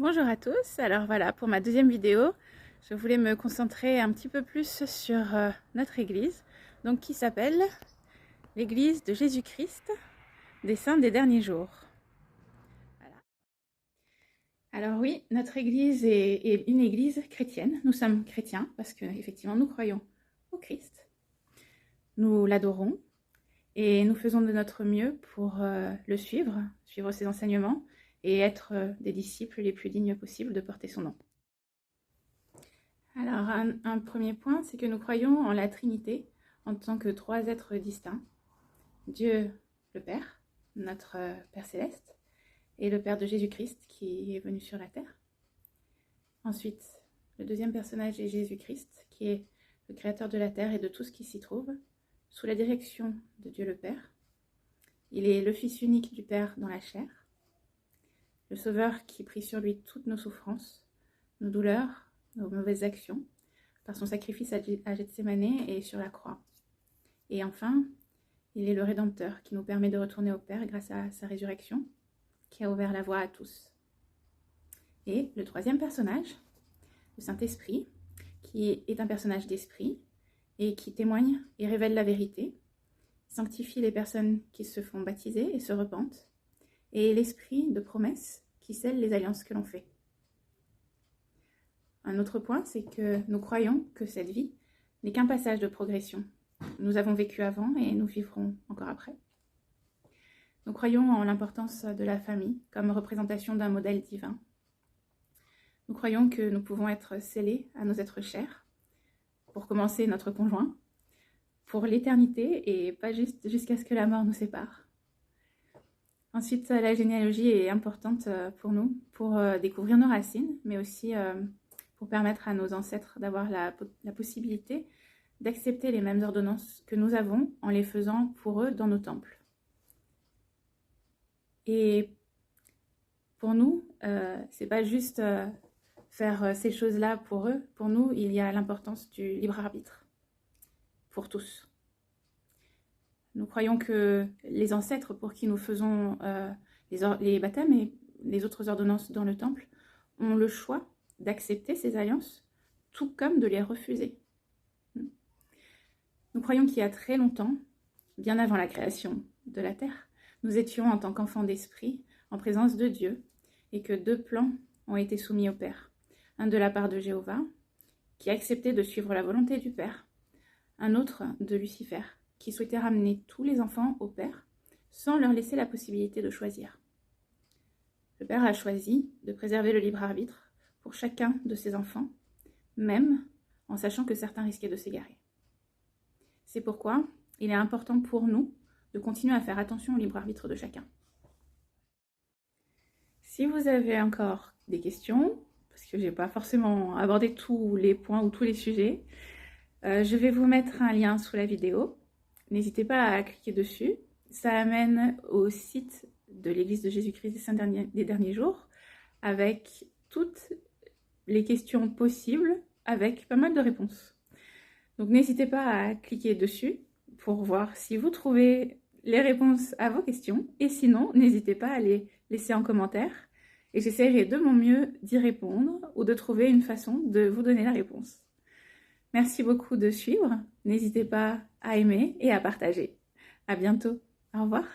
Bonjour à tous, alors voilà pour ma deuxième vidéo, je voulais me concentrer un petit peu plus sur notre église, donc qui s'appelle l'église de Jésus-Christ des Saints des Derniers Jours. Voilà. Alors oui, notre église est une église chrétienne, nous sommes chrétiens parce que effectivement nous croyons au Christ, nous l'adorons et nous faisons de notre mieux pour le suivre ses enseignements et être des disciples les plus dignes possibles de porter son nom. Alors, un premier point, c'est que nous croyons en la Trinité en tant que trois êtres distincts. Dieu le Père, notre Père Céleste, et le Père de Jésus-Christ qui est venu sur la terre. Ensuite, le deuxième personnage est Jésus-Christ, qui est le créateur de la terre et de tout ce qui s'y trouve, sous la direction de Dieu le Père. Il est le Fils unique du Père dans la chair, le Sauveur qui prit sur lui toutes nos souffrances, nos douleurs, nos mauvaises actions, par son sacrifice à Gethsémane et sur la croix. Et enfin, il est le Rédempteur qui nous permet de retourner au Père grâce à sa résurrection, qui a ouvert la voie à tous. Et le troisième personnage, le Saint-Esprit, qui est un personnage d'esprit et qui témoigne et révèle la vérité, sanctifie les personnes qui se font baptiser et se repentent, et l'esprit de promesse qui scelle les alliances que l'on fait. Un autre point, c'est que nous croyons que cette vie n'est qu'un passage de progression. Nous avons vécu avant et nous vivrons encore après. Nous croyons en l'importance de la famille comme représentation d'un modèle divin. Nous croyons que nous pouvons être scellés à nos êtres chers, pour commencer notre conjoint, pour l'éternité et pas juste jusqu'à ce que la mort nous sépare. Ensuite, la généalogie est importante pour nous, pour découvrir nos racines, mais aussi pour permettre à nos ancêtres d'avoir la possibilité d'accepter les mêmes ordonnances que nous avons en les faisant pour eux dans nos temples. Et pour nous, c'est pas juste faire ces choses-là pour eux. Pour nous, il y a l'importance du libre arbitre pour tous. Nous croyons que les ancêtres pour qui nous faisons les baptêmes et les autres ordonnances dans le temple ont le choix d'accepter ces alliances, tout comme de les refuser. Nous croyons qu'il y a très longtemps, bien avant la création de la terre, nous étions en tant qu'enfants d'esprit en présence de Dieu et que deux plans ont été soumis au Père. Un de la part de Jéhovah, qui acceptait de suivre la volonté du Père. Un autre de Lucifer, qui souhaitait ramener tous les enfants au Père sans leur laisser la possibilité de choisir. Le Père a choisi de préserver le libre arbitre pour chacun de ses enfants, même en sachant que certains risquaient de s'égarer. C'est pourquoi il est important pour nous de continuer à faire attention au libre arbitre de chacun. Si vous avez encore des questions, parce que je n'ai pas forcément abordé tous les points ou tous les sujets, je vais vous mettre un lien sous la vidéo. N'hésitez pas à cliquer dessus. Ça amène au site de l'Église de Jésus-Christ des Saints des Derniers Jours avec toutes les questions possibles, avec pas mal de réponses. Donc n'hésitez pas à cliquer dessus pour voir si vous trouvez les réponses à vos questions. Et sinon, n'hésitez pas à les laisser en commentaire. Et j'essaierai de mon mieux d'y répondre ou de trouver une façon de vous donner la réponse. Merci beaucoup de suivre. N'hésitez pas à aimer et à partager. À bientôt. Au revoir.